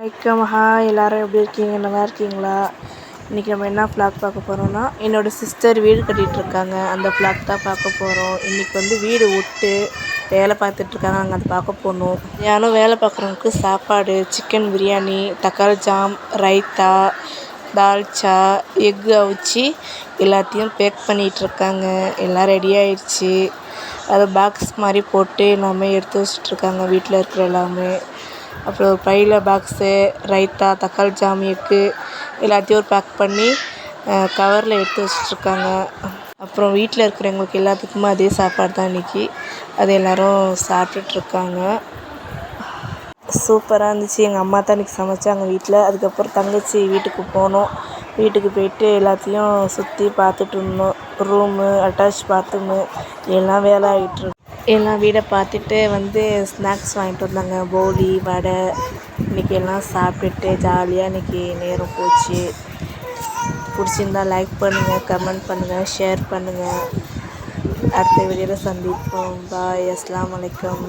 வணக்கம், ஹாய் எல்லோரும் எப்படி இருக்கீங்க? நல்லா இருக்கீங்களா? இன்றைக்கி நம்ம என்ன ஃப்ளாக் பார்க்க போகிறோன்னா, என்னோடய சிஸ்டர் வீடு கட்டிகிட்ருக்காங்க. அந்த ஃப்ளாக் தான் பார்க்க போகிறோம். இன்றைக்கி வந்து வீடு விட்டு வேலை பார்த்துட்ருக்காங்க. அங்கே அதை பார்க்க போகணும். யாரும் வேலை பார்க்குறவங்களுக்கு சாப்பாடு, சிக்கன் பிரியாணி, தக்காளி ஜாம், ரைத்தா, தால்ச்சா, எக்கு அவிச்சு எல்லாத்தையும் பேக் பண்ணிகிட்ருக்காங்க. எல்லாம் ரெடி ஆகிடுச்சி. அதை பாக்ஸ் மாதிரி போட்டு எல்லாமே எடுத்து வச்சிட்ருக்காங்க. வீட்டில் இருக்கிற எல்லாமே. அப்புறம் பையில் பாக்ஸு, ரைத்தா, தக்காளி ஜாம், எக்கு எல்லாத்தையும் ஒரு பேக் பண்ணி கவரில் எடுத்து வச்சிட்ருக்காங்க. அப்புறம் வீட்டில் இருக்கிறவங்களுக்கு எல்லாத்துக்குமே அதே சாப்பாடு தான் இன்றைக்கி. அது எல்லோரும் சாப்பிட்டுட்ருக்காங்க. சூப்பராக இருந்துச்சு. எங்கள் அம்மா தான் இன்றைக்கி சமைச்சாங்க வீட்டில். அதுக்கப்புறம் தங்கச்சி வீட்டுக்கு போனோம். வீட்டுக்கு போயிட்டு எல்லாத்தையும் சுற்றி பார்த்துட்டு இருந்தோம். ரூமு, அட்டாச் பாத்ரூமு எல்லாம் வேலை ஆகிட்டுருக்கு. எல்லாம் வீடை பார்த்துட்டு வந்து ஸ்நாக்ஸ் வாங்கிட்டு வந்தாங்க. போலி, வடை. இன்றைக்கி எல்லாம் சாப்பிட்டுட்டு ஜாலியாக இன்றைக்கி நேரம் போச்சு. பிடிச்சிருந்தா லைக் பண்ணுங்கள், கமெண்ட் பண்ணுங்கள், ஷேர் பண்ணுங்கள். அடுத்த வீடியோவில் சந்திப்போம். பாய். அஸ்ஸலாமு அலைக்கும்.